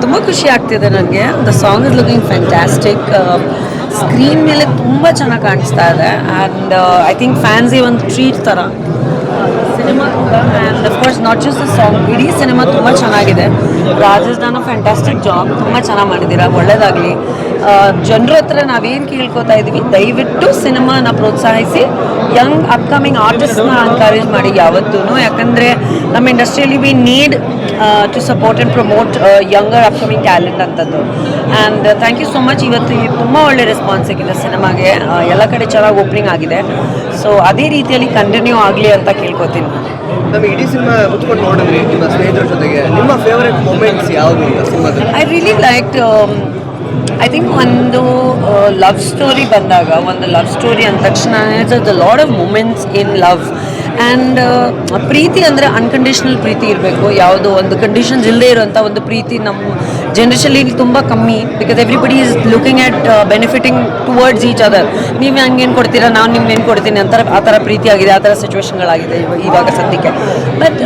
ತುಂಬ ಖುಷಿ ಆಗ್ತಿದೆ ನನಗೆ. The song is looking fantastic. Screen ಮೇಲೆ ತುಂಬ ಚೆನ್ನಾಗಿ ಕಾಣಿಸ್ತಾ ಇದೆ ಆ್ಯಂಡ್ ಐ ಥಿಂಕ್ ಫ್ಯಾನ್ಸಿ ಒಂದು ಟ್ರೀಟ್ ಥರ ಸಿನಿಮಾ ಕೂಡ. And of course not just the song, ಇಡೀ ಸಿನಿಮಾ ತುಂಬ ಚೆನ್ನಾಗಿದೆ. ರಾಜೇಶ್ ಡನ್ ಫ್ಯಾಂಟಾಸ್ಟಿಕ್ ಜಾಬ್, ತುಂಬ ಚೆನ್ನಾಗಿ ಮಾಡಿದ್ದೀರಾ, ಒಳ್ಳೇದಾಗಲಿ. ಜನರ ಹತ್ರ ನಾವೇನು ಕೇಳ್ಕೊತಾ ಇದ್ದೀವಿ, ದಯವಿಟ್ಟು ಸಿನಿಮಾನ ಪ್ರೋತ್ಸಾಹಿಸಿ ಯಂಗ್ ಅಪ್ಕಮಿಂಗ್ ಆರ್ಟಿಸ್ಟ್ನ ಎನ್ಕರೇಜ್ ಮಾಡಿ ಯಾವತ್ತೂ. ಯಾಕಂದರೆ ನಮ್ಮ ಇಂಡಸ್ಟ್ರಿಯಲ್ಲಿ we need to support and promote younger upcoming talent ಅಂತದ್ದು. And thank you so much. ಇವತ್ತು ತುಂಬ ಒಳ್ಳೆ ರೆಸ್ಪಾನ್ಸ್ ಸಿಕ್ಕಿದೆ ಸಿನಿಮಾಗೆ, ಎಲ್ಲ ಕಡೆ ಚೆನ್ನಾಗಿ ಓಪನಿಂಗ್ ಆಗಿದೆ. ಸೊ ಅದೇ ರೀತಿಯಲ್ಲಿ ಕಂಟಿನ್ಯೂ ಆಗಲಿ ಅಂತ ಕೇಳ್ಕೊತೀನಿ. ನಮ್ಮ ಇಡೀ ಸಿನಿಮಾ ಮುಚ್ಕೊಂಡು ನೋಡಿದ್ರಿ ನಿಮ್ಮ ಸ್ನೇಹಿತರ ಜೊತೆಗೆ, ನಿಮ್ಮ ಫೇವರೆಟ್ ಮೂಮೆಂಟ್ಸ್ ಯಾವುದು ಸಿನಿಮಾದಲ್ಲಿ? I really like I think ಒಂದು ಲವ್ ಸ್ಟೋರಿ ಬಂದಾಗ, ಒಂದು ಲವ್ ಸ್ಟೋರಿ ಅಂದ ತಕ್ಷಣ it's a lot of moments in love. And ಪ್ರೀತಿ ಅಂದರೆ ಅನ್ಕಂಡೀಷ್ನಲ್ ಪ್ರೀತಿ ಇರಬೇಕು, ಯಾವುದೋ ಒಂದು ಕಂಡೀಷನ್ಸ್ ಇಲ್ಲದೆ ಇರೋಂಥ ಒಂದು ಪ್ರೀತಿ ನಮ್ಮ ಜನ್ರೇಷನಲ್ಲಿ ತುಂಬ ಕಮ್ಮಿ. Because everybody is looking at benefiting towards each other. ನೀವು ಹಂಗೇನು ಕೊಡ್ತೀರಾ, ನಾನು ನಿಮ್ಗೇನು ಕೊಡ್ತೀನಿ ಅಂತಾರೆ. ಆ ಥರ ಪ್ರೀತಿ ಆಗಿದೆ, ಆ ಥರ ಸಿಚುವೇಶನ್ಗಳಾಗಿದೆ ಇವಾಗ ಸದ್ಯಕ್ಕೆ. ಬಟ್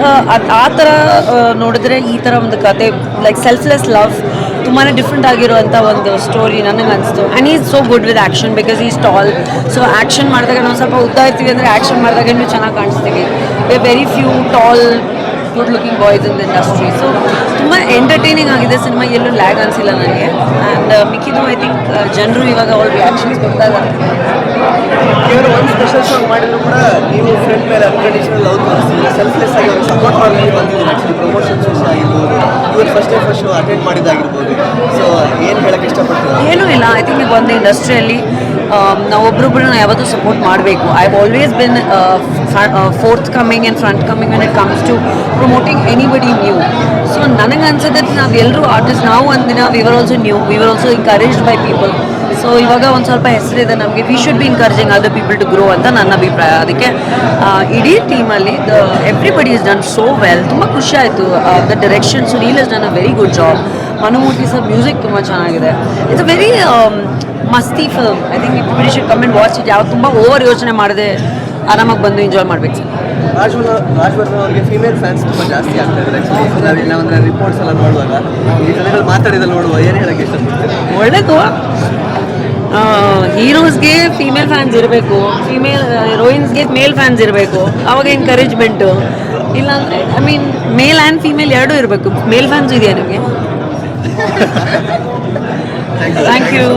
ಆ ಥರ ನೋಡಿದ್ರೆ ಈ ಥರ ಒಂದು ಕತೆ ಲೈಕ್ ಸೆಲ್ಫ್ಲೆಸ್ ಲವ್ ತುಂಬಾ ಡಿಫ್ರೆಂಟ್ ಆಗಿರುವಂಥ ಒಂದು ಸ್ಟೋರಿ ನನಗೆ ಅನಿಸ್ತು. And is so good with action because is tall. So action ಮಾಡಿದಾಗ ನಾವು ಸ್ವಲ್ಪ ಉದ್ದ ಇರ್ತೀವಿ ಅಂದರೆ ಆ್ಯಕ್ಷನ್ ಮಾಡಿದಾಗ ಇನ್ನೂ ಚೆನ್ನಾಗಿ ಕಾಣಿಸ್ತೀವಿ. Very few tall good looking boys in the industry. So ತುಂಬ ಎಂಟರ್ಟೈನಿಂಗ್ ಆಗಿದೆ ಸಿನಿಮಾ, ಎಲ್ಲೂ ಲ್ಯಾಗ್ ಅನಿಸಿಲ್ಲ ನನಗೆ. ಆ್ಯಂಡ್ ಮಿಕ್ಕಿದ್ದು ಐ ಥಿಂಕ್ ಜನರು ಇವಾಗ ಅವ್ರ ರಿಯಾಕ್ಷನ್ಸ್ ಕೊಡ್ತಾ ಇದ್ದಾರೆ. ಕೇವಲ ಒಂದು ಸ್ಪೆಷಲ್ ಸಾಂಗ್ ಮಾಡಿದ್ರು ಕೂಡ ನೀವು ಫ್ರೆಂಡ್ ಮೇಲೆ ಅನ್ಕಂಡೀಷನಲ್ ಲವ್ ತೋರಿಸ್ತಿದ್ರೆ, ಸೆಲ್ಫ್ಲೆಸ್ ಆಗಿ ಅವ್ರಿಗೆ ಸಪೋರ್ಟ್ ಮಾಡಿ ಬಂದಿದ್ದೀರಿ. ಆ್ಯಕ್ಚುಲಿ ಪ್ರಮೋಷನ್ಸ್ ವಿಷಯ ಆಗಿರ್ಬೋದು, ಇವರು ಫಸ್ಟ್ ಶೋ ಅಟೆಂಡ್ ಮಾಡಿದ್ದಾಗಿರ್ಬೋದು. ಸೊ ಏನು ಹೇಳಕ್ಕೆ ಇಷ್ಟಪಡ್ತೀರಾ? ಏನೂ ಇಲ್ಲ. ಐ ಥಿಂಕ್ ಈಗ ಒಂದು ಇಂಡಸ್ಟ್ರಿಯಲ್ಲಿ ನಾವು ಒಬ್ರೊಬ್ಬರನ್ನ ಯಾವತ್ತೂ ಸಪೋರ್ಟ್ ಮಾಡಬೇಕು. I have always been forthcoming and front coming when it comes to promoting anybody new. So ನನಗೆ ಅನ್ಸುತ್ತೆ ನಾವು ಎಲ್ಲರೂ ಆರ್ಟಿಸ್ಟ್, ನಾವು ಒಂದಿನ we were also new, we were also encouraged by people. So ಇವಾಗ ಒಂದು ಸ್ವಲ್ಪ ಹೆಸರಿದೆ ನಮಗೆ, we should be encouraging other people to grow ಅಂತ ನನ್ನ ಅಭಿಪ್ರಾಯ. ಅದಕ್ಕೆ ಇಡೀ ಟೀಮಲ್ಲಿ everybody is done so well. ತುಂಬ ಖುಷಿ ಆಯಿತು. The direction Sunil is done a very good job. Manumurthy sir music ತುಂಬ ಚೆನ್ನಾಗಿದೆ. ಇಟ್ಸ್ ಅ ವೆರಿ ಮಸ್ತಿ film. I think everybody should come and watch it. ಯಾವ ತುಂಬ ಓವರ್ ಯೋಚನೆ ಮಾಡದೆ ಆರಾಮಾಗಿ ಬಂದು ಎಂಜಾಯ್ ಮಾಡ್ಬೇಕು ಸರ್. ರಾಜ್ವರ್ಧನ್ ಅವರಿಗೆ ಫೀಮೇಲ್ ಫ್ಯಾನ್ಸ್ ತುಂಬ ಜಾಸ್ತಿ ಆಗ್ತಾ ಇದ್ದಾರೆ. ಆ್ಯಕ್ಚುಲಿ ನಾವೆಲ್ಲ ಅಂದರೆ ರಿಪೋರ್ಟ್ಸ್ ಎಲ್ಲ ನೋಡುವಾಗ, ಈ ಜನಗಳು ಮಾತಾಡಿದಲ್ಲಿ ನೋಡುವ, ಏನು ಹೇಳಕ್ಕೆ ಇಷ್ಟಪಡ್ತೀರಿ? ಒಳ್ಳೆಯದು. ಹೀರೋಸ್ಗೆ ಫೀಮೇಲ್ ಫ್ಯಾನ್ಸ್ ಇರಬೇಕು, ಫೀಮೇಲ್ ಹೀರೋಯಿನ್ಸ್ಗೆ ಮೇಲ್ ಫ್ಯಾನ್ಸ್ ಇರಬೇಕು, ಅವಾಗ ಎನ್ಕರೇಜ್ಮೆಂಟು. ಇಲ್ಲಾಂದರೆ I mean male and female ಎರಡೂ ಇರಬೇಕು. ಮೇಲ್ ಫ್ಯಾನ್ಸ್ ಇದೆಯಾ ನಿಮಗೆ? Thank you.